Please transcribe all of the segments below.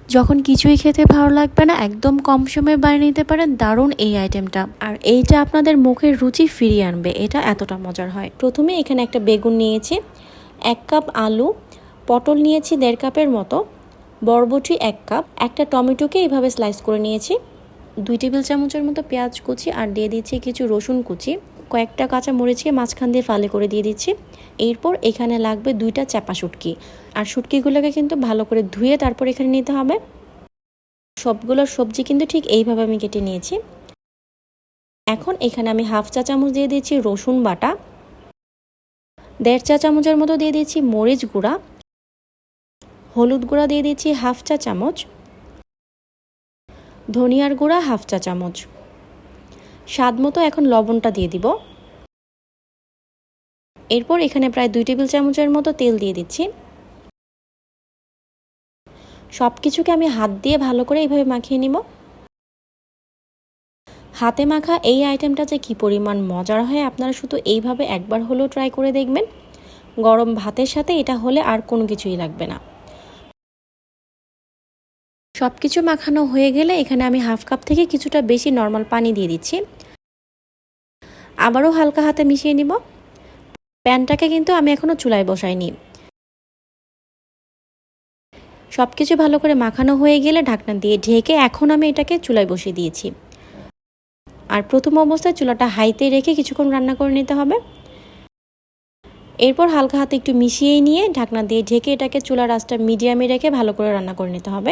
যখন কিছুই খেতে ভালো লাগবে না, একদম কম সময়ে বানিয়ে নিতে পারেন দারুণ এই আইটেমটা। আর এইটা আপনাদের মুখের রুচি ফিরিয়ে আনবে, এটা এতটা মজার হয়। প্রথমে এখানে একটা বেগুন নিয়েছি, 1 কাপ আলু, পটল নিয়েছি 1.5 কাপের মতো, বরবটি 1 কাপ, একটা টমেটোকে এইভাবে স্লাইস করে নিয়েছি, 2 টেবিল চামচের মতো পেঁয়াজ কুচি, আর দিয়ে দিচ্ছি কিছু রসুন কুচি, কয়েকটা কাঁচা মরিচকে মাঝখান দিয়ে ফালি করে দিয়ে দিচ্ছি। এরপর এখানে লাগবে 2টা চাপা শুটকি, আর শুটকিগুলোকে কিন্তু ভালো করে ধুয়ে তারপর এখানে নিতে হবে। সবগুলো সবজি কিন্তু ঠিক এইভাবে আমি কেটে নিয়েছি। এখন এখানে আমি 1/2 চা চামচ দিয়ে দিচ্ছি রসুন বাটা, 1.5 চা চামচের মতো দিয়ে দিচ্ছি মরিচ গুঁড়া, হলুদ গুঁড়া দিয়ে দিচ্ছি 1/2 চা চামচ, ধনিয়ার গুঁড়া 1/2 চা চামচ, স্বাদ মতো এখন লবণটা দিয়ে দিব। এরপর এখানে প্রায় 2 টেবিল চামচের মতো তেল দিয়ে দিচ্ছি। সব কিছুকে আমি হাত দিয়ে ভালো করে এইভাবে মাখিয়ে নিব। হাতে মাখা এই আইটেমটা যে কী পরিমাণ মজার হয় আপনারা শুধু এইভাবে একবার হলেও ট্রাই করে দেখবেন। গরম ভাতের সাথে এটা হলে আর কোনো কিছুই লাগবে না। সব কিছু মাখানো হয়ে গেলে এখানে আমি 1/2 কাপ থেকে কিছুটা বেশি নর্মাল পানি দিয়ে দিচ্ছি। আবারও হালকা হাতে মিশিয়ে নিব। প্যানটাকে কিন্তু আমি এখনও চুলায় বসাইনি। সব কিছু ভালো করে মাখানো হয়ে গেলে ঢাকনা দিয়ে ঢেকে এখন আমি এটাকে চুলায় বসিয়ে দিয়েছি। আর প্রথম অবস্থায় চুলাটা হাইতে রেখে কিছুক্ষণ রান্না করে নিতে হবে। এরপর হালকা হাতে একটু মিশিয়ে নিয়ে ঢাকনা দিয়ে ঢেকে এটাকে চুলার আঁচটা মিডিয়ামে রেখে ভালো করে রান্না করে নিতে হবে।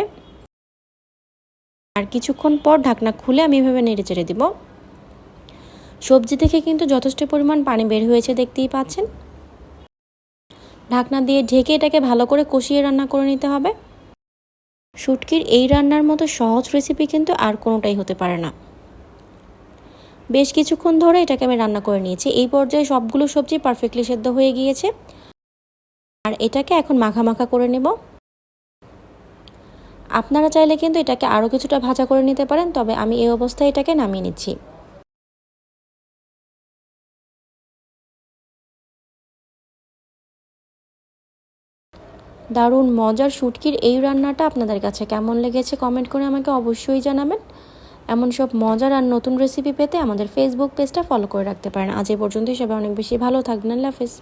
আর কিছুক্ষণ পর ঢাকনা খুলে আমি এভাবে নেড়ে চেড়ে দিব। সবজি থেকে কিন্তু যথেষ্ট পরিমাণ পানি বের হয়েছে, দেখতেই পাচ্ছেন। ঢাকনা দিয়ে ঢেকে এটাকে ভালো করে কষিয়ে রান্না করে নিতে হবে। শুটকির এই রান্নার মতো সহজ রেসিপি কিন্তু আর কোনোটাই হতে পারে না। বেশ কিছুক্ষণ ধরে এটাকে আমি রান্না করে নিয়েছি। এই পর্যায়ে সবগুলো সবজি পারফেক্টলি সেদ্ধ হয়ে গিয়েছে। আর এটাকে এখন মাখা মাখা করে নেব। আপনারা চাইলে কিন্তু এটাকে আরও কিছুটা ভাজা করে নিতে পারেন, তবে আমি এই অবস্থায় এটাকে নামিয়ে নিচ্ছি। দারুণ মজার শুটকির এই রান্নাটা আপনাদের কাছে কেমন লেগেছে কমেন্ট করে আমাকে অবশ্যই জানাবেন। এমন সব মজার আর নতুন রেসিপি পেতে আমাদের ফেসবুক পেজটা ফলো করে রাখতে পারেন। আজ এ পর্যন্তই, সবাই অনেক বেশি ভালো থাকবেন। আল্লাহ হাফেজ।